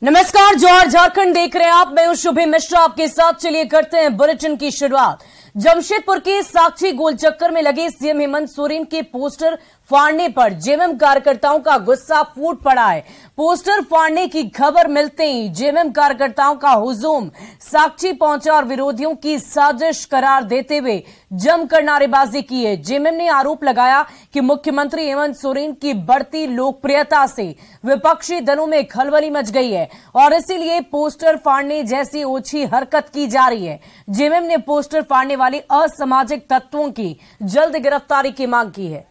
नमस्कार, जौहर झारखंड देख रहे हैं आप। मैं हूं शुभी मिश्रा आपके साथ। चलिए करते हैं बुलेटिन की शुरुआत। जमशेदपुर के साक्षी गोल चक्कर में लगे सीएम हेमंत सोरेन के पोस्टर फाड़ने पर जेएमएम कार्यकर्ताओं का गुस्सा फूट पड़ा है। पोस्टर फाड़ने की खबर मिलते ही जेएमएम कार्यकर्ताओं का हुजूम साक्षी पहुंचा और विरोधियों की साजिश करार देते हुए जमकर नारेबाजी की है। जेएमएम ने आरोप लगाया कि मुख्यमंत्री हेमंत सोरेन की बढ़ती लोकप्रियता से विपक्षी दलों में खलबली मच गई है और इसीलिए पोस्टर फाड़ने जैसी ओछी हरकत की जा रही है। जेएमएम ने पोस्टर फाड़ने वाले असामाजिक तत्वों की जल्द गिरफ्तारी की मांग की है।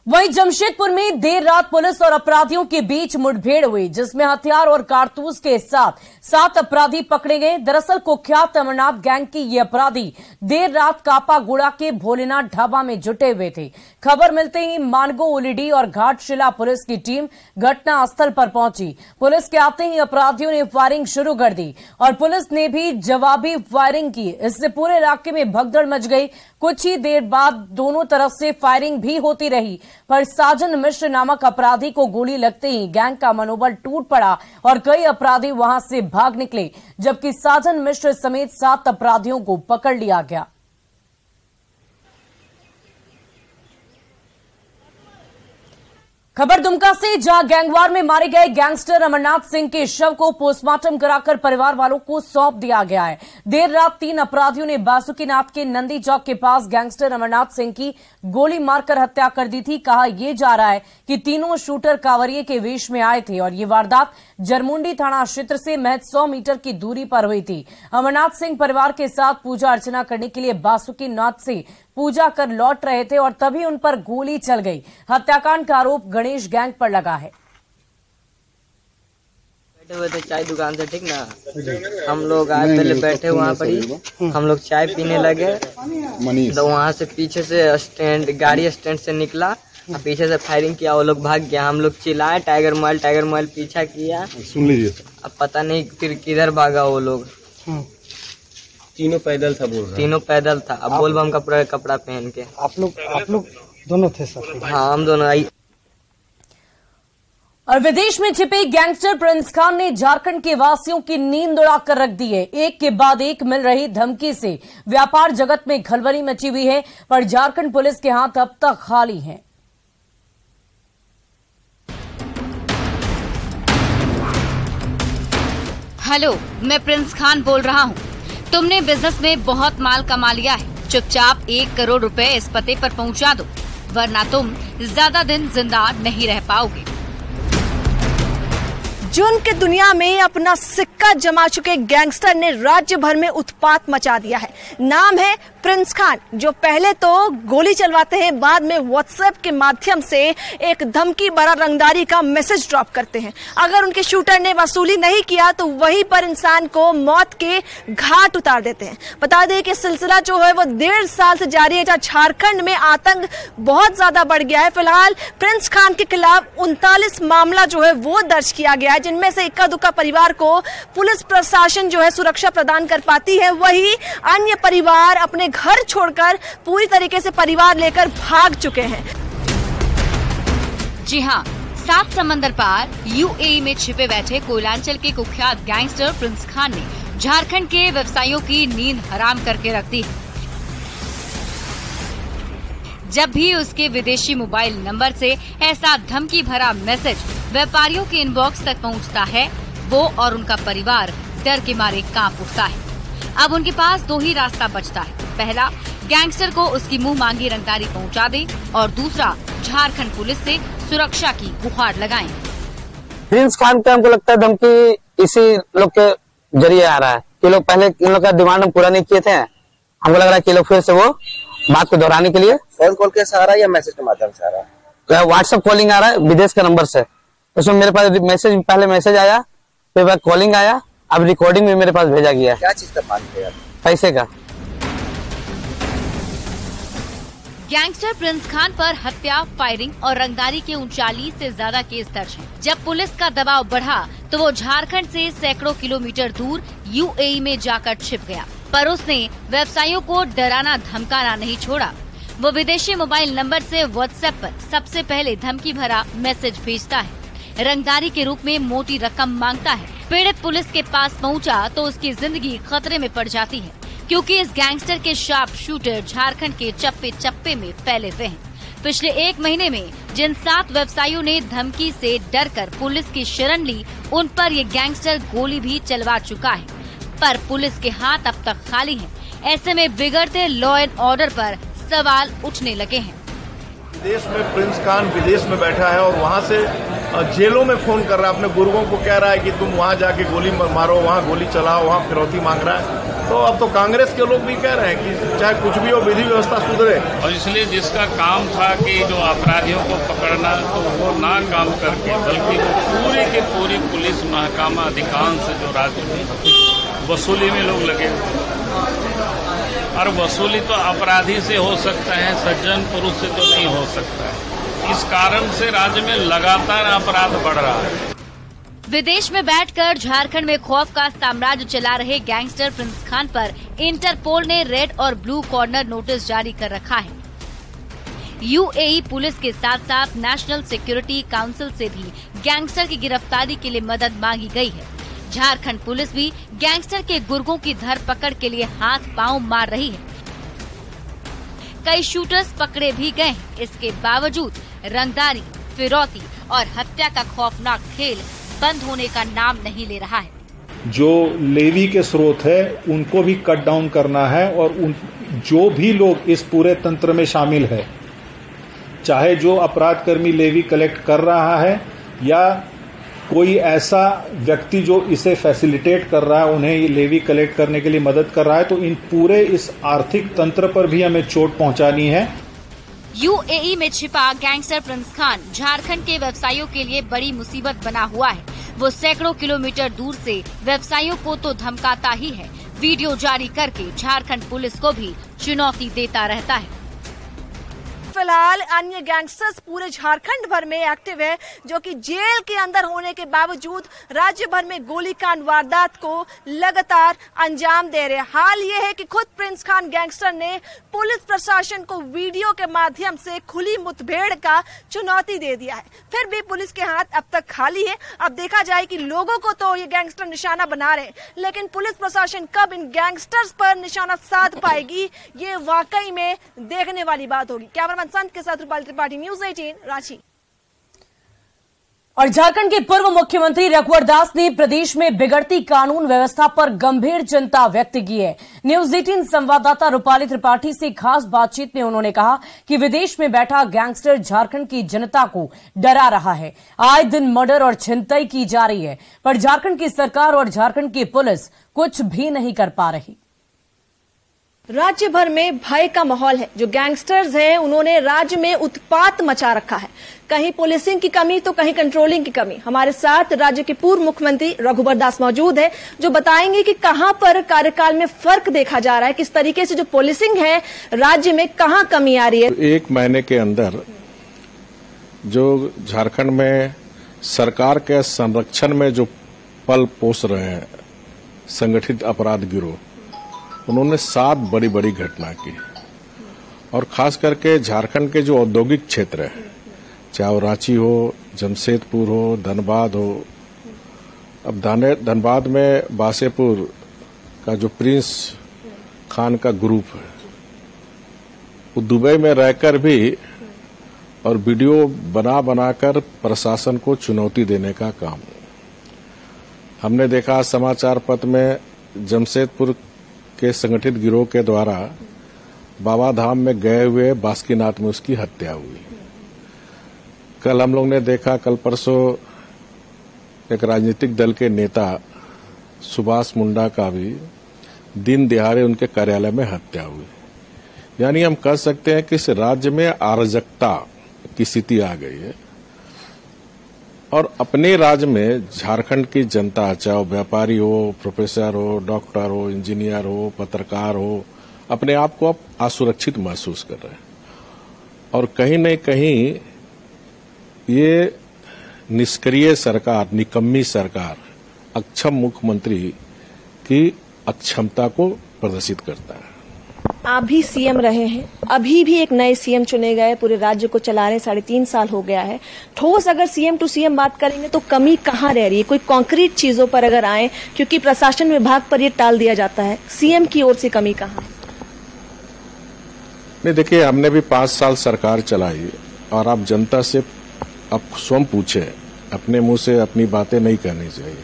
वहीं जमशेदपुर में देर रात पुलिस और अपराधियों के बीच मुठभेड़ हुई, जिसमें हथियार और कारतूस के साथ 7 अपराधी पकड़े गए। दरअसल कुख्यात अमरनाथ गैंग के ये अपराधी देर रात कापागुड़ा के भोलेनाथ ढाबा में जुटे हुए थे। खबर मिलते ही मानगो ओलीडी और घाटशिला पुलिस की टीम घटनास्थल पर पहुंची। पुलिस के आते ही अपराधियों ने फायरिंग शुरू कर दी और पुलिस ने भी जवाबी फायरिंग की। इससे पूरे इलाके में भगदड़ मच गई। कुछ ही देर बाद दोनों तरफ से फायरिंग भी होती रही, पर साजन मिश्र नामक अपराधी को गोली लगते ही गैंग का मनोबल टूट पड़ा और कई अपराधी वहां से भाग निकले, जबकि साजन मिश्र समेत 7 अपराधियों को पकड़ लिया गया। खबर दुमका से, जहां गैंगवार में मारे गए गैंगस्टर अमरनाथ सिंह के शव को पोस्टमार्टम कराकर परिवार वालों को सौंप दिया गया है। देर रात 3 अपराधियों ने बासुकीनाथ के नंदी चौक के पास गैंगस्टर अमरनाथ सिंह की गोली मारकर हत्या कर दी थी। कहा यह जा रहा है कि तीनों शूटर कांवरिये के वेश में आए थे और ये वारदात जरमुंडी थाना क्षेत्र से महज 100 मीटर की दूरी पर हुई थी। अमरनाथ सिंह परिवार के साथ पूजा अर्चना करने के लिए बासुकीनाथ से पूजा कर लौट रहे थे और तभी उन पर गोली चल गई। हत्याकांड का आरोप गणेश गैंग पर लगा है। बैठे हुए थे चाय दुकान से, ठीक ना। हम लोग आए, पहले बैठे वहाँ पर ही हम लोग चाय पीने लगे, तो वहाँ से पीछे से गाड़ी स्टैंड से निकला और पीछे से फायरिंग किया। वो लोग भाग गया। हम लोग चिल्लाए टाइगर मोबाइल पीछा किया। सुन लीजिए, अब पता नहीं फिर किधर भागा वो लोग। तीनों पैदल था, बोल रहा। तीनों पैदल था। अब बोलबम का पूरा कपड़ा पहन के। आप लोग दोनों थे सर? हाँ, हम दोनों आई। और विदेश में छिपे गैंगस्टर प्रिंस खान ने झारखंड के वासियों की नींद उड़ाकर रख दी है। एक के बाद एक मिल रही धमकी से व्यापार जगत में खलबली मची हुई है, पर झारखंड पुलिस के हाथ अब तक खाली हैं। हेलो, मैं प्रिंस खान बोल रहा हूँ। तुमने बिजनेस में बहुत माल कमा लिया है। चुपचाप 1 करोड़ रुपए इस पते पर पहुँचा दो, वरना तुम ज्यादा दिन जिंदा नहीं रह पाओगे। जुर्म की दुनिया में अपना सिक्का जमा चुके गैंगस्टर ने राज्य भर में उत्पात मचा दिया है। नाम है प्रिंस खान, जो पहले तो गोली चलवाते हैं, बाद में व्हाट्सएप के माध्यम से एक धमकी भरा रंगदारी का मैसेज ड्रॉप करते हैं। अगर उनके शूटर ने वसूली नहीं किया तो वहीं पर इंसान को मौत के घाट उतार देते हैं। बता दें कि सिलसिला जो है वो 1.5 साल से जारी है, जहाँ झारखंड में आतंक बहुत ज्यादा बढ़ गया है। फिलहाल प्रिंस खान के खिलाफ 39 मामला जो है वो दर्ज किया गया है, जिनमें से इक्का दुक्का परिवार को पुलिस प्रशासन जो है सुरक्षा प्रदान कर पाती है। वही अन्य परिवार अपने घर छोड़कर पूरी तरीके से परिवार लेकर भाग चुके हैं। जी हाँ, 7 समंदर पार यूएई में छिपे बैठे कोयलांचल के कुख्यात गैंगस्टर प्रिंस खान ने झारखंड के व्यवसायियों की नींद हराम करके रख दी है। जब भी उसके विदेशी मोबाइल नंबर से ऐसा धमकी भरा मैसेज व्यापारियों के इनबॉक्स तक पहुंचता है, वो और उनका परिवार डर के मारे कांप उठता है। अब उनके पास 2 ही रास्ता बचता है। पहला, गैंगस्टर को उसकी मुंह मांगी रंगदारी पहुंचा दे, और दूसरा, झारखंड पुलिस से सुरक्षा की गुहार लगाएं। प्रिंस खान का हमको लगता है धमकी इसी लोग के जरिए आ रहा है कि लोग पहले इन लोग का डिमांड हम पूरा नहीं किए थे। हमको लग रहा है कि लोग फिर से वो बात को दोहराने के लिए फोन कॉल के सहारा या मैसेज के माध्यम से आ रहा है। व्हाट्सएप कॉलिंग आ रहा है विदेश के नंबर से। उसमें मेरे पास पहले मैसेज आया, फिर कॉलिंग आया, अब रिकॉर्डिंग भी मेरे पास भेजा गया। क्या चीज का मांग है? पैसे का। गैंगस्टर प्रिंस खान पर हत्या, फायरिंग और रंगदारी के 39 से ज्यादा केस दर्ज हैं। जब पुलिस का दबाव बढ़ा तो वो झारखंड से सैकड़ों किलोमीटर दूर यूएई में जाकर छिप गया। पर उसने व्यवसायियों को डराना धमकाना नहीं छोड़ा। वो विदेशी मोबाइल नंबर से व्हाट्सएप पर सबसे पहले धमकी भरा मैसेज भेजता है, रंगदारी के रूप में मोटी रकम मांगता है। पीड़ित पुलिस के पास पहुंचा तो उसकी जिंदगी खतरे में पड़ जाती है, क्योंकि इस गैंगस्टर के शार्प शूटर झारखंड के चप्पे चप्पे में फैले हुए हैं। पिछले 1 महीने में जिन 7 व्यवसायियों ने धमकी से डरकर पुलिस की शरण ली, उन पर ये गैंगस्टर गोली भी चलवा चुका है, पर पुलिस के हाथ अब तक खाली हैं। ऐसे में बिगड़ते लॉ एंड ऑर्डर पर सवाल उठने लगे हैं। विदेश में प्रिंस खान विदेश में बैठा है और वहाँ से जेलों में फोन कर रहा है, अपने गुर्गों को कह रहा है कि तुम वहाँ जाके गोली मारो, वहाँ गोली चलाओ, वहाँ फिरौती मांग रहा है। तो अब तो कांग्रेस के लोग भी कह रहे हैं कि चाहे कुछ भी हो, विधि व्यवस्था सुधरे। और इसलिए जिसका काम था कि जो अपराधियों को पकड़ना, तो वो ना काम करके बल्कि वो पूरी की पूरी पुलिस महकमा अधिकांश जो राज्य में वसूली में लोग लगे। और वसूली तो अपराधी से हो सकता है, सज्जन पुरुष से तो नहीं हो सकता है। इस कारण से राज्य में लगातार अपराध बढ़ रहा है। विदेश में बैठकर झारखंड में खौफ का साम्राज्य चला रहे गैंगस्टर प्रिंस खान पर इंटरपोल ने रेड और ब्लू कॉर्नर नोटिस जारी कर रखा है। यूएई पुलिस के साथ साथ नेशनल सिक्योरिटी काउंसिल से भी गैंगस्टर की गिरफ्तारी के लिए मदद मांगी गई है। झारखंड पुलिस भी गैंगस्टर के गुर्गों की धरपकड़ के लिए हाथ पांव मार रही है। कई शूटर्स पकड़े भी गए हैं। इसके बावजूद रंगदारी, फिरौती और हत्या का खौफनाक खेल बंद होने का नाम नहीं ले रहा है। जो लेवी के स्रोत है उनको भी कट डाउन करना है, और जो भी लोग इस पूरे तंत्र में शामिल है, चाहे जो अपराध कर्मी लेवी कलेक्ट कर रहा है या कोई ऐसा व्यक्ति जो इसे फैसिलिटेट कर रहा है, उन्हें ये लेवी कलेक्ट करने के लिए मदद कर रहा है, तो इन पूरे इस आर्थिक तंत्र पर भी हमें चोट पहुंचानी है। यूएई में छिपा गैंगस्टर प्रिंस खान झारखंड के व्यवसायियों के लिए बड़ी मुसीबत बना हुआ है। वो सैकड़ों किलोमीटर दूर से व्यवसायियों को तो धमकाता ही है, वीडियो जारी करके झारखंड पुलिस को भी चुनौती देता रहता है। फिलहाल अन्य गैंगस्टर्स पूरे झारखंड भर में एक्टिव है, जो कि जेल के अंदर होने के बावजूद राज्य भर में गोलीकांड वारदात को लगातार अंजाम दे रहे हैं। हाल ये है कि खुद प्रिंस खान गैंगस्टर ने पुलिस प्रशासन को वीडियो के माध्यम से खुली मुठभेड़ का चुनौती दे दिया है। फिर भी पुलिस के हाथ अब तक खाली है। अब देखा जाए कि लोगों को तो ये गैंगस्टर निशाना बना रहे हैं, लेकिन पुलिस प्रशासन कब इन गैंगस्टर्स पर निशाना साध पाएगी, ये वाकई में देखने वाली बात होगी। कैमरामैन संत के साथ रूपाली त्रिपाठी, न्यूज़ 18 रांची। और झारखंड के पूर्व मुख्यमंत्री रघुवर दास ने प्रदेश में बिगड़ती कानून व्यवस्था पर गंभीर चिंता व्यक्त की है। न्यूज़ 18 संवाददाता रूपाली त्रिपाठी से खास बातचीत में उन्होंने कहा कि विदेश में बैठा गैंगस्टर झारखंड की जनता को डरा रहा है। आए दिन मर्डर और छिनतई की जा रही है, पर झारखंड की सरकार और झारखंड की पुलिस कुछ भी नहीं कर पा रही। राज्य भर में भय का माहौल है। जो गैंगस्टर्स हैं उन्होंने राज्य में उत्पात मचा रखा है। कहीं पुलिसिंग की कमी तो कहीं कंट्रोलिंग की कमी। हमारे साथ राज्य के पूर्व मुख्यमंत्री रघुवर दास मौजूद है, जो बताएंगे कि कहां पर कार्यकाल में फर्क देखा जा रहा है, किस तरीके से जो पुलिसिंग है राज्य में कहां कमी आ रही है। 1 महीने के अंदर जो झारखंड में सरकार के संरक्षण में जो पल पोस रहे हैं संगठित अपराध गिरोह, उन्होंने 7 बड़ी बड़ी घटना की। और खास करके झारखंड के जो औद्योगिक क्षेत्र है, चाहे वो रांची हो, जमशेदपुर हो, धनबाद हो। अब धनबाद में बासेपुर का जो प्रिंस खान का ग्रुप है, वो दुबई में रहकर भी और वीडियो बनाकर प्रशासन को चुनौती देने का काम। हमने देखा समाचार पत्र में जमशेदपुर के संगठित गिरोह के द्वारा बाबा धाम में गए हुए बासुकीनाथ में उसकी हत्या हुई। कल हम लोग ने देखा, कल परसों एक राजनीतिक दल के नेता सुभाष मुंडा का भी दिन दिहाड़े उनके कार्यालय में हत्या हुई। यानी हम कह सकते हैं कि इस राज्य में अराजकता की स्थिति आ गई है। और अपने राज्य में झारखंड की जनता, चाहे वो व्यापारी हो, प्रोफेसर हो, डॉक्टर हो, इंजीनियर हो, पत्रकार हो, अपने आप को अब असुरक्षित महसूस कर रहे हैं। और कहीं न कहीं ये निष्क्रिय सरकार, निकम्मी सरकार, अक्षम मुख्यमंत्री की अक्षमता को प्रदर्शित करता है। आप भी सीएम रहे हैं, अभी भी एक नए सीएम चुने गए, पूरे राज्य को चला रहे 3.5 साल हो गया है। ठोस अगर सीएम टू सीएम बात करेंगे तो कमी कहाँ रह रही है? कोई कॉन्क्रीट चीजों पर अगर आए, क्योंकि प्रशासन विभाग पर ये टाल दिया जाता है, सीएम की ओर से कमी कहाँ है? नहीं, देखिए, हमने भी 5 साल सरकार चलाई और आप जनता से आप स्वयं पूछे, अपने मुंह से अपनी बातें नहीं कहनी चाहिए।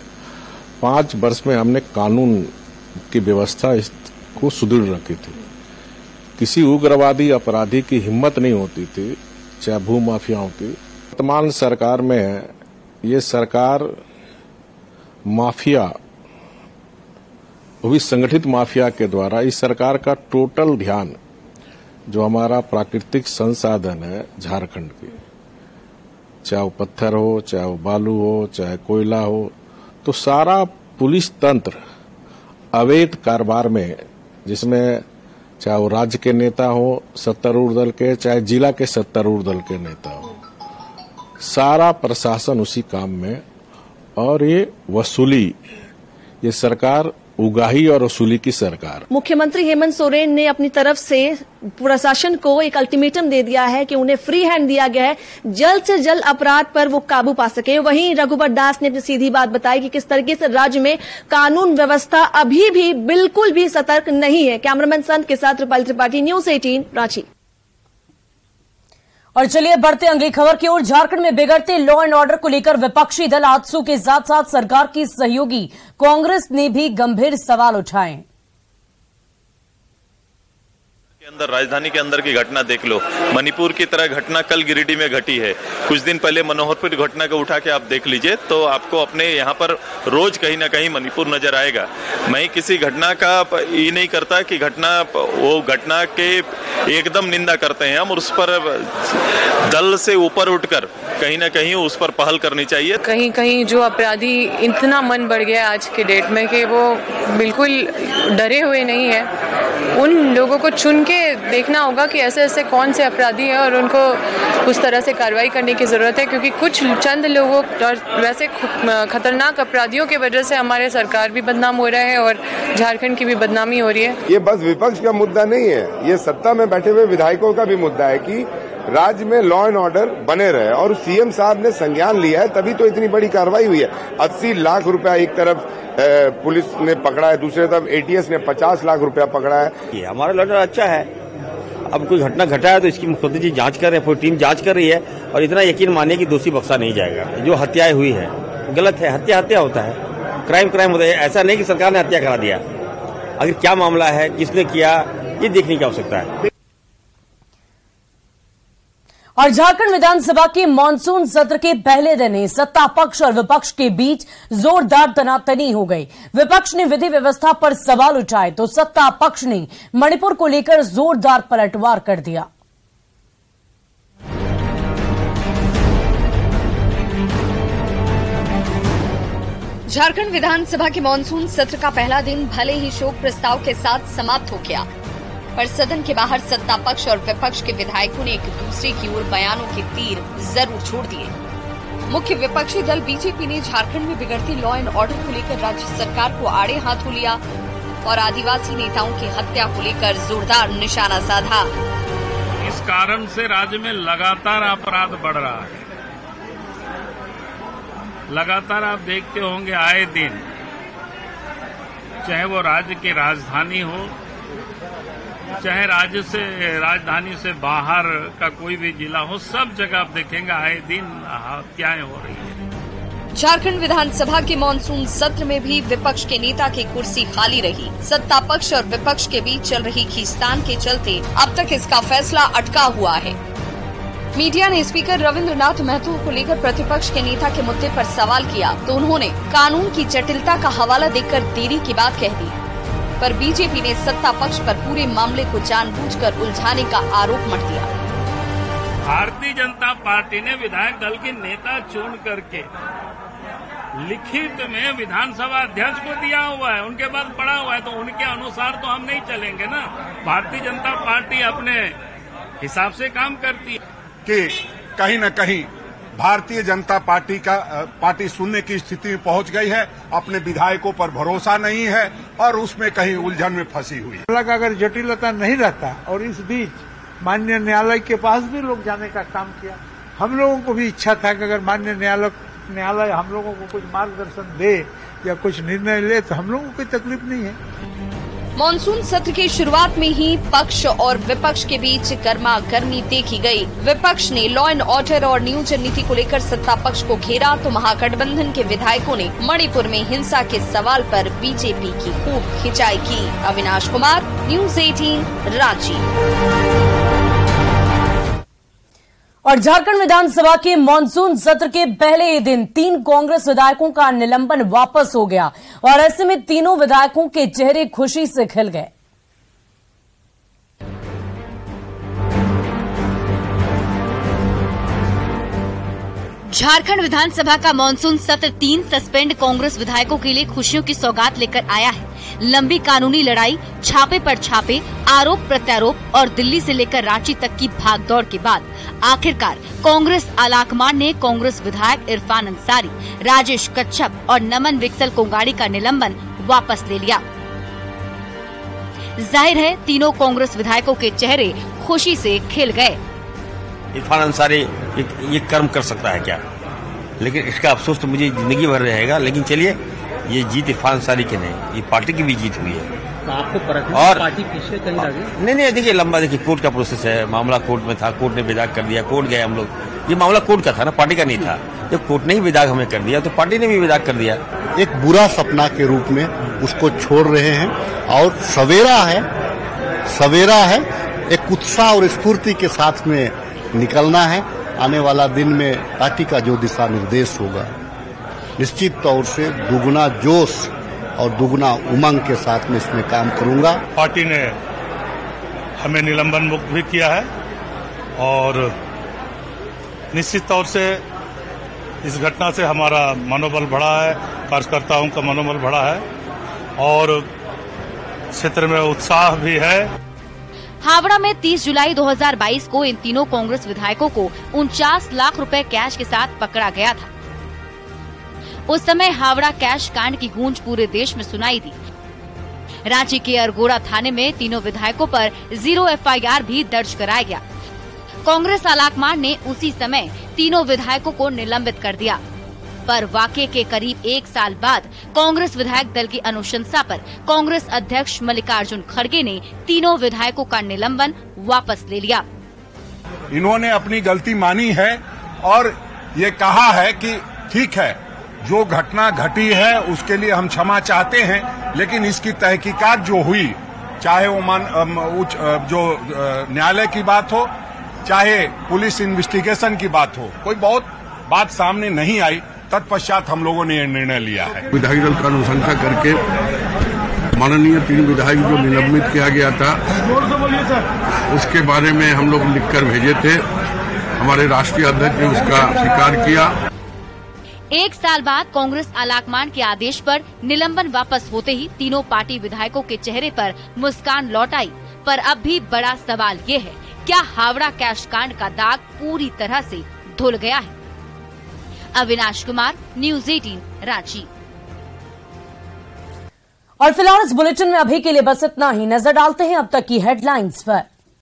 5 वर्ष में हमने कानून की व्यवस्था को सुदृढ़ रखी थी। किसी उग्रवादी अपराधी की हिम्मत नहीं होती थी, चाहे भू माफियाओं की। वर्तमान सरकार में ये सरकार माफिया, वो भी संगठित माफिया के द्वारा, इस सरकार का टोटल ध्यान जो हमारा प्राकृतिक संसाधन है झारखंड की, चाहे वो पत्थर हो, चाहे वो बालू हो, चाहे कोयला हो, तो सारा पुलिस तंत्र अवैध कारोबार में, जिसमें चाहे वो राज्य के नेता हो सत्तारूढ़ दल के, चाहे जिला के सत्तारूढ़ दल के नेता हो, सारा प्रशासन उसी काम में। और ये वसूली, ये सरकार उगाही और वसूली की सरकार। मुख्यमंत्री हेमंत सोरेन ने अपनी तरफ से प्रशासन को एक अल्टीमेटम दे दिया है कि उन्हें फ्री हैंड दिया गया है, जल्द से जल्द अपराध पर वो काबू पा सके। वहीं रघुबर दास ने अपनी सीधी बात बताई कि किस तरीके से राज्य में कानून व्यवस्था अभी भी बिल्कुल भी सतर्क नहीं है। कैमरामैन संत के साथ रूपाली त्रिपाठी, न्यूज 18 रांची। और चलिए बढ़ते अगली खबर की ओर। झारखंड में बिगड़ते लॉ एंड ऑर्डर को लेकर विपक्षी दल आजसू के साथ साथ सरकार की सहयोगी कांग्रेस ने भी गंभीर सवाल उठाए। अंदर राजधानी के अंदर की घटना देख लो, मणिपुर की तरह घटना कल गिरिडीह में घटी है। कुछ दिन पहले मनोहरपुर घटना को उठा के आप देख लीजिए तो आपको अपने यहाँ पर रोज कहीं ना कहीं मणिपुर नजर आएगा। मैं किसी घटना का ये नहीं करता कि वो घटना के एकदम निंदा करते हैं हम, और उस पर दल से ऊपर उठकर कहीं ना कहीं उस पर पहल करनी चाहिए। कहीं कहीं जो अपराधी इतना मन बढ़ गया आज के डेट में कि वो बिल्कुल डरे हुए नहीं है, उन लोगों को चुन के देखना होगा कि ऐसे ऐसे कौन से अपराधी हैं और उनको उस तरह से कार्रवाई करने की जरूरत है, क्योंकि कुछ चंद लोगों और वैसे खतरनाक अपराधियों की वजह से हमारे सरकार भी बदनाम हो रहा है और झारखंड की भी बदनामी हो रही है। ये बस विपक्ष का मुद्दा नहीं है, ये सत्ता में बैठे हुए विधायकों का भी मुद्दा है कि राज्य में लॉ एंड ऑर्डर बने रहे, और सीएम साहब ने संज्ञान लिया है तभी तो इतनी बड़ी कार्रवाई हुई है। 80 लाख रुपया एक तरफ पुलिस ने पकड़ा है, दूसरी तरफ एटीएस ने 50 लाख रुपया पकड़ा है। ये हमारा लॉ एंड ऑर्डर अच्छा है। अब कोई घटना घटा है तो इसकी मुख्यमंत्री जी जांच कर रहे हैं, पूरी टीम जांच कर रही है, और इतना यकीन मानिए कि दोषी बख्शा नहीं जाएगा। जो हत्याएं हुई है गलत है, हत्या हत्या होता है, क्राइम होता है। ऐसा नहीं कि सरकार ने हत्या करा दिया। अगर क्या मामला है, किसने किया, ये देखने की आवश्यकता है। और झारखंड विधानसभा के मानसून सत्र के पहले दिन ही सत्ता पक्ष और विपक्ष के बीच जोरदार तनातनी हो गई। विपक्ष ने विधि व्यवस्था पर सवाल उठाए तो सत्ता पक्ष ने मणिपुर को लेकर जोरदार पलटवार कर दिया। झारखंड विधानसभा के मानसून सत्र का पहला दिन भले ही शोक प्रस्ताव के साथ समाप्त हो गया, पर सदन के बाहर सत्ता पक्ष और विपक्ष के विधायकों ने एक दूसरे की ओर बयानों के तीर जरूर छोड़ दिए। मुख्य विपक्षी दल बीजेपी ने झारखंड में बिगड़ते लॉ एंड ऑर्डर को लेकर राज्य सरकार को आड़े हाथों लिया और आदिवासी नेताओं की हत्या को लेकर जोरदार निशाना साधा। इस कारण से राज्य में लगातार अपराध बढ़ रहा है। लगातार आप देखते होंगे आए दिन, चाहे वो राज्य की राजधानी हो, चाहे राजधानी से बाहर का कोई भी जिला हो, सब जगह आप देखेंगे आए दिन हत्याएं हो रही है। झारखंड विधानसभा के मानसून सत्र में भी विपक्ष के नेता की कुर्सी खाली रही। सत्ता पक्ष और विपक्ष के बीच चल रही खींचतान के चलते अब तक इसका फैसला अटका हुआ है। मीडिया ने स्पीकर रविंद्रनाथ महतो को लेकर प्रतिपक्ष के नेता के मुद्दे पर सवाल किया तो उन्होंने कानून की जटिलता का हवाला देकर देरी की बात कह दी, पर बीजेपी ने सत्ता पक्ष पर पूरे मामले को जानबूझकर उलझाने का आरोप मढ़ दिया। भारतीय जनता पार्टी ने विधायक दल के नेता चुन करके लिखित में विधानसभा अध्यक्ष को दिया हुआ है, उनके पास पड़ा हुआ है, तो उनके अनुसार तो हम नहीं चलेंगे ना। भारतीय जनता पार्टी अपने हिसाब से काम करती है कि कहीं न कहीं भारतीय जनता पार्टी सुनने की स्थिति में पहुंच गई है। अपने विधायकों पर भरोसा नहीं है और उसमें कहीं उलझन में फंसी हुई है। अगर जटिलता नहीं रहता और इस बीच माननीय न्यायालय के पास भी लोग जाने का काम किया, हम लोगों को भी इच्छा था कि अगर माननीय न्यायालय हम लोगों को कुछ मार्गदर्शन दे या कुछ निर्णय ले तो हम लोगों को कोई तकलीफ नहीं है। मॉनसून सत्र की शुरुआत में ही पक्ष और विपक्ष के बीच गर्मा गर्मी देखी गई। विपक्ष ने लॉ एंड ऑर्डर और नियोजन नीति को लेकर सत्ता पक्ष को घेरा तो महागठबंधन के विधायकों ने मणिपुर में हिंसा के सवाल पर बीजेपी की खूब खिंचाई की। अविनाश कुमार, न्यूज़ 18, रांची। और झारखंड विधानसभा के मॉनसून सत्र के पहले ही दिन 3 कांग्रेस विधायकों का निलंबन वापस हो गया और ऐसे में तीनों विधायकों के चेहरे खुशी से खिल गए। झारखंड विधानसभा का मॉनसून सत्र 3 सस्पेंड कांग्रेस विधायकों के लिए खुशियों की सौगात लेकर आया है। लंबी कानूनी लड़ाई, छापे पर छापे, आरोप प्रत्यारोप और दिल्ली से लेकर रांची तक की भागदौड़ के बाद आखिरकार कांग्रेस आलाकमान ने कांग्रेस विधायक इरफान अंसारी, राजेश कच्छप और नमन विक्सल कोंगाड़ी का निलंबन वापस ले लिया। जाहिर है तीनों कांग्रेस विधायकों के चेहरे खुशी से खिल गए। इरफान अंसारी ये कर्म कर सकता है क्या, लेकिन इसका अफसोस तो मुझे जिंदगी भर रहेगा। लेकिन चलिए, ये जीत इरफान अंसारी की नहीं, ये पार्टी की भी जीत हुई है। तो आपको परखना और पार्टी पीछे कहीं लगी? नहीं, देखिए लंबा, देखिए कोर्ट का प्रोसेस है, मामला कोर्ट में था, कोर्ट ने विदाग कर दिया, कोर्ट गए हम लोग। ये मामला कोर्ट का था ना, पार्टी का नहीं था। जब कोर्ट ने ही विदाग हमें कर दिया तो पार्टी ने भी विदाग कर दिया। एक बुरा सपना के रूप में उसको छोड़ रहे हैं और सवेरा है एक उत्साह और स्फूर्ति के साथ में निकलना है। आने वाला दिन में पार्टी का जो दिशा निर्देश होगा, निश्चित तौर से दुगुना जोश और दुगुना उमंग के साथ में इसमें काम करूंगा। पार्टी ने हमें निलंबन मुक्त भी किया है और निश्चित तौर से इस घटना से हमारा मनोबल बढ़ा है, कार्यकर्ताओं का मनोबल बढ़ा है और क्षेत्र में उत्साह भी है। हावड़ा में 30 जुलाई 2022 को इन तीनों कांग्रेस विधायकों को 49 लाख रुपए कैश के साथ पकड़ा गया था। उस समय हावड़ा कैश कांड की गूंज पूरे देश में सुनाई दी। रांची के अरगोड़ा थाने में तीनों विधायकों पर 0 FIR भी दर्ज कराया गया। कांग्रेस आलाकमान ने उसी समय तीनों विधायकों को निलंबित कर दिया, पर वाकये के करीब 1 साल बाद कांग्रेस विधायक दल की अनुशंसा पर कांग्रेस अध्यक्ष मल्लिकार्जुन खड़गे ने तीनों विधायकों का निलंबन वापस ले लिया। इन्होंने अपनी गलती मानी है और ये कहा है कि ठीक है, जो घटना घटी है उसके लिए हम क्षमा चाहते हैं, लेकिन इसकी तहकीकात जो हुई, चाहे वो जो न्यायालय की बात हो, चाहे पुलिस इन्वेस्टिगेशन की बात हो, कोई बहुत बात सामने नहीं आई। तत्पश्चात हम लोगों ने यह निर्णय लिया है। विधायक दल का अनुशंसा करके माननीय 3 विधायक जो निलंबित किया गया था उसके बारे में हम लोग लिखकर भेजे थे। हमारे राष्ट्रीय अध्यक्ष ने उसका स्वीकार किया। 1 साल बाद कांग्रेस आलाकमान के आदेश पर निलंबन वापस होते ही तीनों पार्टी विधायकों के चेहरे पर मुस्कान लौट आई। पर अब भी बड़ा सवाल ये है, क्या हावड़ा कैश कांड का दाग पूरी तरह से धुल गया है? अविनाश कुमार, न्यूज़ 18, रांची। और फिलहाल इस बुलेटिन में अभी के लिए बस इतना ही। नजर डालते हैं अब तक की हेडलाइंस पर।